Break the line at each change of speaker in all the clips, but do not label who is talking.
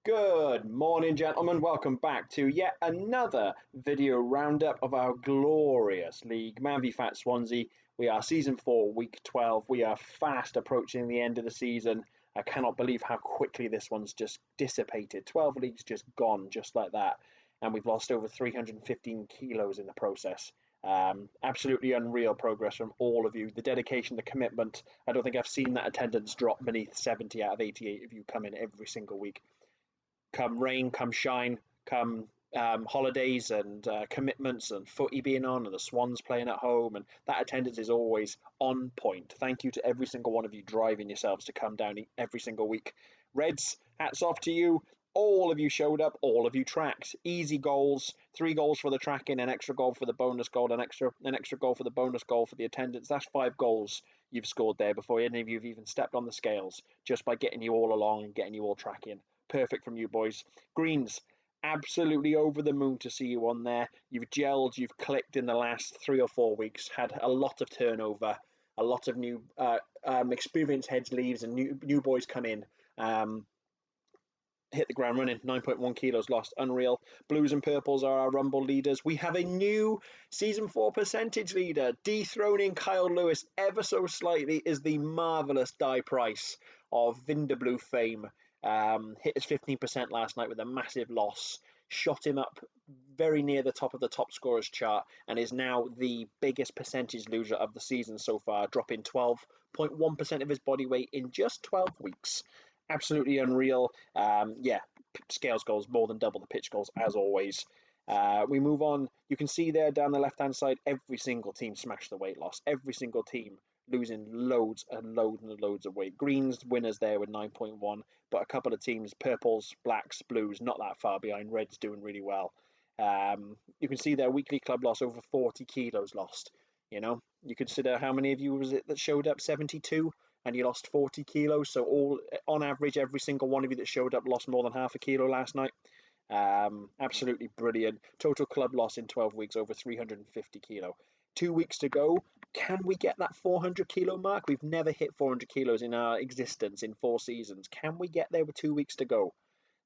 Good morning, gentlemen. Welcome back to yet another video roundup of our glorious league, MvFF Swansea. We are season 4, week 12. We are fast approaching the end of the season. I cannot believe how quickly this one's just dissipated. 12 leagues just gone, just like that. And we've lost over 315 kilos in the process. Absolutely unreal progress from all of you. The dedication, the commitment. I don't think I've seen that attendance drop beneath 70 out of 88 of you come in every single week. Come rain, come shine, come holidays and commitments and footy being on and the Swans playing at home, and that attendance is always on point. Thank you to every single one of you driving yourselves to come down every single week. Reds, hats off to you. All of you showed up, all of you tracked. Easy goals, 3 goals for the tracking, an extra goal for the bonus goal, an extra goal for the bonus goal for the attendance. That's 5 goals you've scored there before any of you have even stepped on the scales, just by getting you all along and getting you all tracking. Perfect from you boys. Greens, absolutely over the moon to see you on there. You've gelled, you've clicked in the last 3 or 4 weeks, had a lot of turnover, a lot of new experienced heads leaves and new boys come in. Hit the ground running, 9.1 kilos lost, unreal. Blues and purples are our rumble leaders. We have a new season 4 percentage leader, dethroning Kyle Lewis ever so slightly, is the marvellous Die Price of Vinderblue fame. Hit his 15% last night with a massive loss, shot him up very near the top of the top scorers chart, and is now the biggest percentage loser of the season so far, dropping 12.1% of his body weight in just 12 weeks. Absolutely unreal. Scales goals more than double the pitch goals as always. We move on. You can see there down the left-hand side, every single team smashed the weight loss. Every single team losing loads and loads of weight. Greens winners there with 9.1, but a couple of teams, purples, blacks, blues, not that far behind. Reds doing really well. You can see their weekly club loss, over 40 kilos lost. You know, you consider how many of you was it that showed up? 72, and you lost 40 kilos. So all on average, every single one of you that showed up lost more than half a kilo last night. Absolutely brilliant. Total club loss in 12 weeks, over 350 kilo. 2 weeks to go. Can we get that 400 kilo mark? We've never hit 400 kilos in our existence in 4 seasons. Can we get there with 2 weeks to go?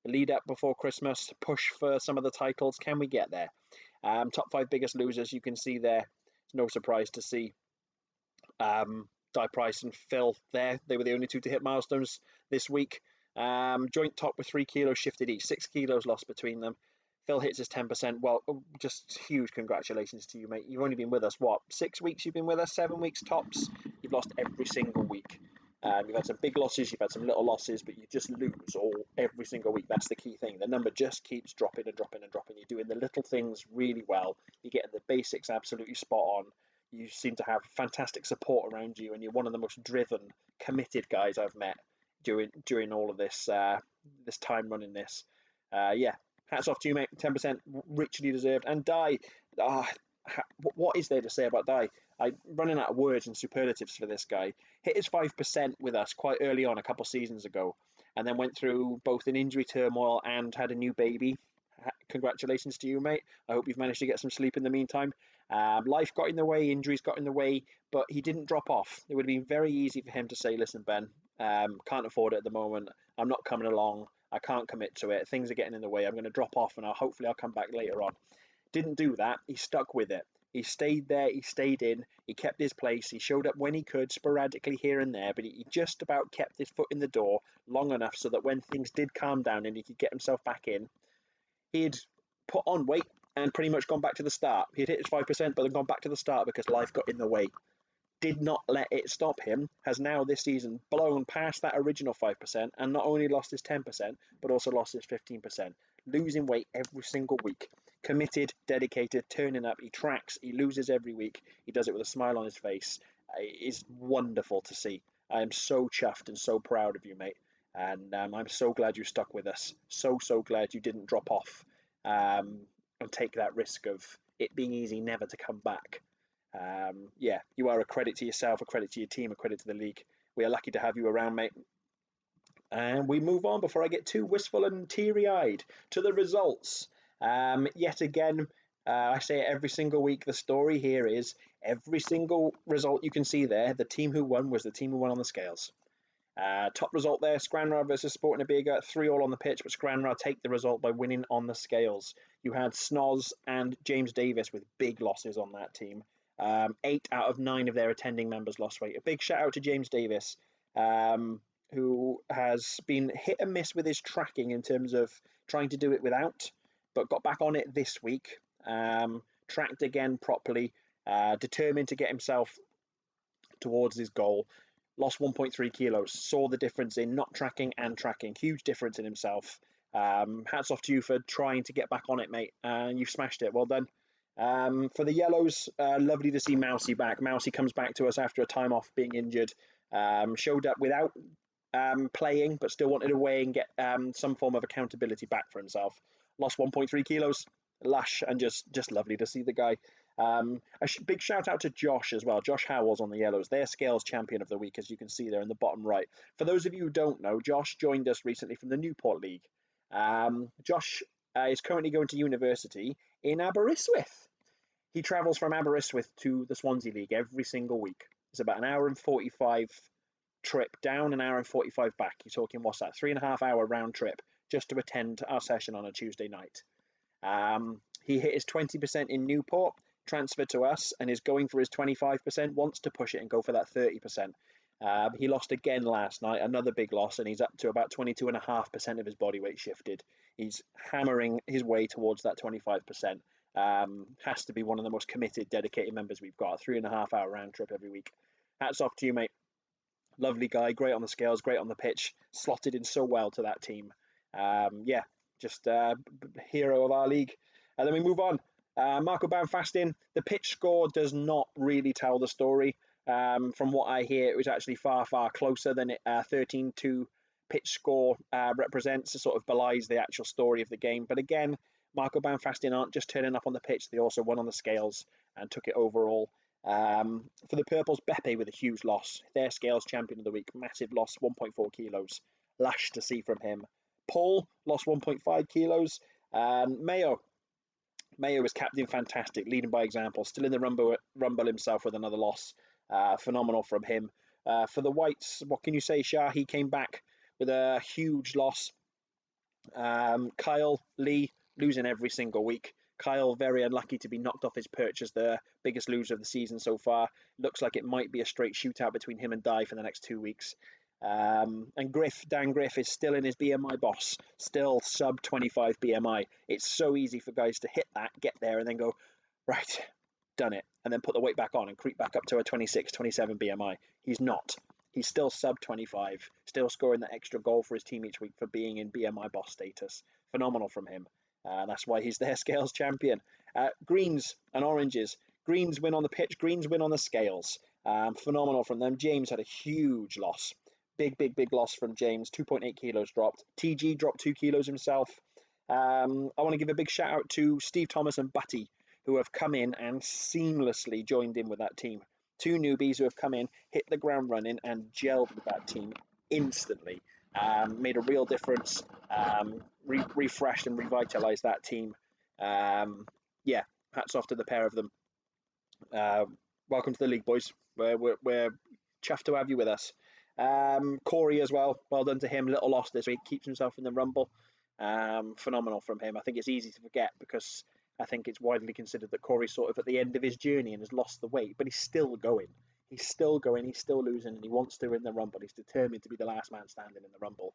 The lead up before Christmas, push for some of the titles. Can we get there? Top 5 biggest losers, you can see there. It's no surprise to see Die Price and Phil there. They were the only 2 to hit milestones this week. Joint top with 3 kilos shifted each, 6 kilos lost between them. Phil hits his 10%. Well, just huge congratulations to you, mate. You've only been with us, what, 6 weeks you've been with us? 7 weeks tops? You've lost every single week. You've had some big losses, you've had some little losses, but you just lose every single week. That's the key thing. The number just keeps dropping and dropping and dropping. You're doing the little things really well. You're getting the basics absolutely spot on. You seem to have fantastic support around you, and you're one of the most driven, committed guys I've met during all of this this time running this. Hats off to you, mate. 10% richly deserved. And Die, what is there to say about Die? I'm running out of words and superlatives for this guy. Hit his 5% with us quite early on, a couple of seasons ago, and then went through both an injury turmoil and had a new baby. Congratulations to you, mate. I hope you've managed to get some sleep in the meantime. Life got in the way, injuries got in the way, but he didn't drop off. It would have been very easy for him to say, listen, Ben, can't afford it at the moment. I'm not coming along. I can't commit to it. Things are getting in the way. I'm going to drop off, and hopefully I'll come back later on. Didn't do that. He stuck with it. He stayed there. He stayed in. He kept his place. He showed up when he could, sporadically here and there, but he just about kept his foot in the door long enough so that when things did calm down and he could get himself back in, he'd put on weight and pretty much gone back to the start. He'd hit his 5%, but then gone back to the start because life got in the way. Did not let it stop him, has now this season blown past that original 5% and not only lost his 10%, but also lost his 15%. Losing weight every single week. Committed, dedicated, turning up. He tracks, he loses every week. He does it with a smile on his face. It is wonderful to see. I am so chuffed and so proud of you, mate. And I'm so glad you stuck with us. So glad you didn't drop off and take that risk of it being easy never to come back. You are a credit to yourself, a credit to your team, a credit to the league. We are lucky to have you around, mate. And we move on before I get too wistful and teary-eyed to the results. Yet again, I say it every single week, the story here is every single result you can see there, the team who won was the team who won on the scales. Top result there, Scranrath versus Sporting Abiga, 3-3 on the pitch, but Scranrath take the result by winning on the scales. You had Snoz and James Davis with big losses on that team. 8 out of 9 of their attending members lost weight. A big shout out to James Davis, who has been hit and miss with his tracking in terms of trying to do it without, but got back on it this week. Tracked again properly, determined to get himself towards his goal. Lost 1.3 kilos, saw the difference in not tracking and tracking. Huge difference in himself. Hats off to you for trying to get back on it, mate. And you've smashed it. Well done. For the Yellows, lovely to see Mousy back. Mousy comes back to us after a time off being injured. Showed up without playing, but still wanted to weigh and get some form of accountability back for himself. Lost 1.3 kilos. Lush, and just lovely to see the guy. Big shout out to Josh as well. Josh Howells on the Yellows. Their scales champion of the week, as you can see there in the bottom right. For those of you who don't know, Josh joined us recently from the Newport League. Josh is currently going to university in Aberystwyth. He travels from Aberystwyth to the Swansea League every single week. It's about an hour and 45 trip down, an hour and 45 back. You're talking, what's that, 3.5 hour round trip just to attend our session on a Tuesday night. He hit his 20% in Newport, transferred to us, and is going for his 25%, wants to push it and go for that 30%. He lost again last night, another big loss, and he's up to about 22.5% of his body weight shifted. He's hammering his way towards that 25%. Has to be one of the most committed, dedicated members we've got. 3.5 hour round trip every week. Hats off to you, mate. Lovely guy, great on the scales, great on the pitch, slotted in so well to that team. Yeah, just hero of our league. And then we move on. Marco Banfastin, the pitch score does not really tell the story. From what I hear, it was actually far, far closer than it 13-2 pitch score represents. It sort of belies the actual story of the game. But again, Marco Banfastin aren't just turning up on the pitch, they also won on the scales and took it overall. For the Purples, Beppe with a huge loss. Their scales champion of the week, massive loss, 1.4 kilos. Lash to see from him. Paul lost 1.5 kilos. Mayo was captain, fantastic, leading by example. Still in the rumble himself with another loss. Phenomenal from him. For the Whites, what can you say, Shah? He came back with a huge loss. Kyle Lee losing every single week. Kyle very unlucky to be knocked off his perch as the biggest loser of the season so far. Looks like it might be a straight shootout between him and Di for the next 2 weeks. And Dan Griff is still in his BMI boss, still sub 25 BMI. It's so easy for guys to hit that, get there, and then go, right, done it, and then put the weight back on and creep back up to a 26, 27 BMI. He's not. He's still sub 25, still scoring the extra goal for his team each week for being in BMI boss status. Phenomenal from him. That's why he's their scales champion. Greens and oranges. Greens win on the pitch, greens win on the scales. Phenomenal from them. James had a huge loss. Big loss from James. 2.8 kilos dropped. TG dropped 2 kilos himself. I want to give a big shout out to Steve Thomas and Butty, who have come in and seamlessly joined in with that team. 2 newbies who have come in, hit the ground running and gelled with that team instantly. Made a real difference, refreshed and revitalized that team. Yeah, hats off to the pair of them. Welcome to the league, boys. We're chuffed to have you with us. Corey as well, well done to him. Little loss this week, keeps himself in the rumble. Phenomenal from him. I think it's easy to forget because I think it's widely considered that Corey's sort of at the end of his journey and has lost the weight, but he's still going. He's still going, he's still losing, and he wants to in the rumble. He's determined to be the last man standing in the rumble.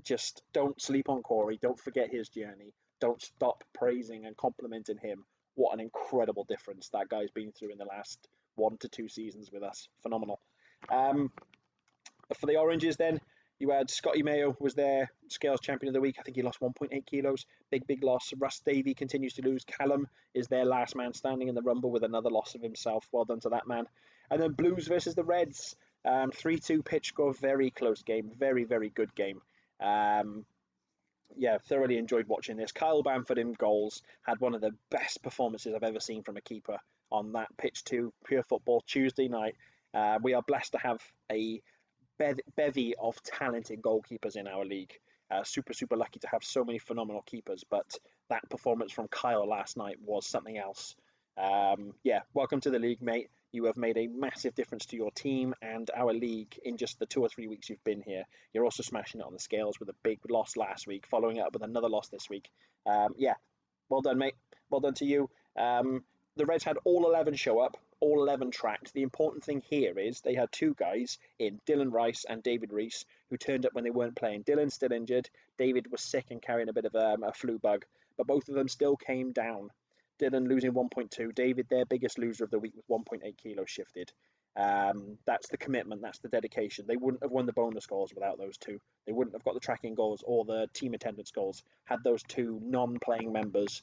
Just don't sleep on Corey. Don't forget his journey. Don't stop praising and complimenting him. What an incredible difference that guy's been through in the last 1 to 2 seasons with us. Phenomenal. For the oranges then, you had Scotty Mayo was their scales champion of the week. I think he lost 1.8 kilos. Big loss. Russ Davey continues to lose. Callum is their last man standing in the rumble with another loss of himself. Well done to that man. And then Blues versus the Reds. 3-2 pitch score. Very close game. Very good game. Yeah, thoroughly enjoyed watching this. Kyle Bamford in goals. Had one of the best performances I've ever seen from a keeper on that pitch too. Pure football Tuesday night. We are blessed to have a bevy of talented goalkeepers in our league. Super lucky to have so many phenomenal keepers, but that performance from Kyle last night was something else. Yeah, welcome to the league, mate. You have made a massive difference to your team and our league in just the 2 or 3 weeks you've been here. You're also smashing it on the scales with a big loss last week, following it up with another loss this week. Yeah, well done, mate. Well done to you. The Reds had all 11 show up, all 11 tracked. The important thing here is they had two guys in, Dylan Rice and David Rees, who turned up when they weren't playing. Dylan's still injured. David was sick and carrying a bit of a flu bug, but both of them still came down. Dylan losing 1.2, David, their biggest loser of the week, with 1.8 kilos shifted. That's the commitment, that's the dedication. They wouldn't have won the bonus goals without those two. They wouldn't have got the tracking goals or the team attendance goals had those two non-playing members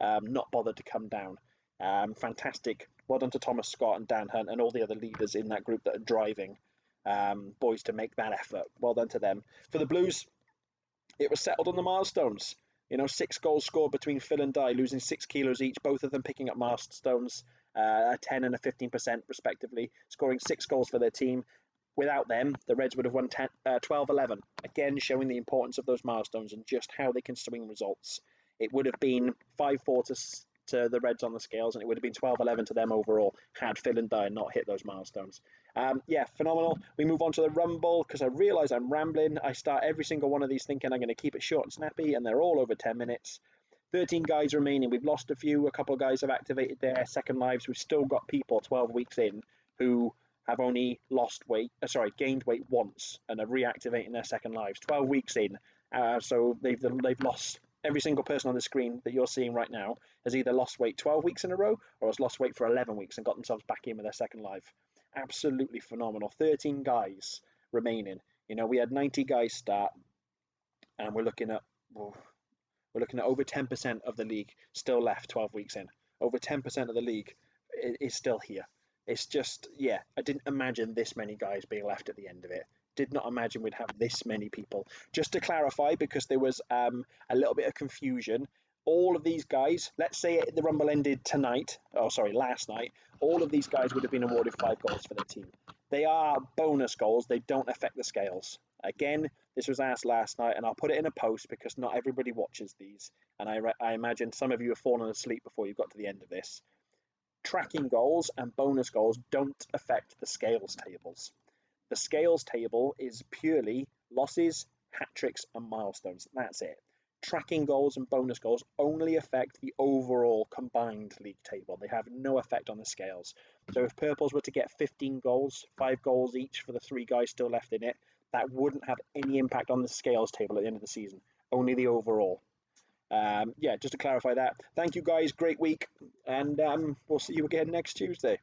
not bothered to come down. Fantastic. Well done to Thomas Scott and Dan Hunt and all the other leaders in that group that are driving boys to make that effort. Well done to them. For the Blues, it was settled on the milestones. 6 goals scored between Phil and Di, losing 6 kilos each, both of them picking up milestones, a 10 and a 15% respectively, scoring 6 goals for their team. Without them, the Reds would have won 12-11, again showing the importance of those milestones and just how they can swing results. It would have been 5-4 to the Reds on the scales, and it would have been 12-11 to them overall had Phil and Di not hit those milestones. Yeah, phenomenal. We move on to the Rumble because I realise I'm rambling. I start every single one of these thinking I'm going to keep it short and snappy, and they're all over 10 minutes. 13 guys remaining. We've lost a few. A couple of guys have activated their second lives. We've still got people 12 weeks in who have only gained weight once and are reactivating their second lives. 12 weeks in, so they've lost. Every single person on the screen that you're seeing right now has either lost weight 12 weeks in a row or has lost weight for 11 weeks and got themselves back in with their second life. Absolutely phenomenal. 13 guys remaining. We had 90 guys start, and we're looking at over 10% of the league still left 12 weeks in. Over 10% of the league is still here. It's just, yeah, I didn't imagine this many guys being left at the end of it. Did not imagine we'd have this many people. Just to clarify, because there was a little bit of confusion, all of these guys, let's say the Rumble ended last night, all of these guys would have been awarded 5 goals for their team. They are bonus goals. They don't affect the scales. Again, this was asked last night, and I'll put it in a post because not everybody watches these, and I imagine some of you have fallen asleep before you got to the end of this. Tracking goals and bonus goals don't affect the scales tables. The scales table is purely losses, hat-tricks, and milestones. That's it. Tracking goals and bonus goals only affect the overall combined league table. They have no effect on the scales. So if Purples were to get 15 goals, 5 goals each for the 3 guys still left in it, that wouldn't have any impact on the scales table at the end of the season. Only the overall. Yeah, just to clarify that. Thank you guys. Great week. And we'll see you again next Tuesday.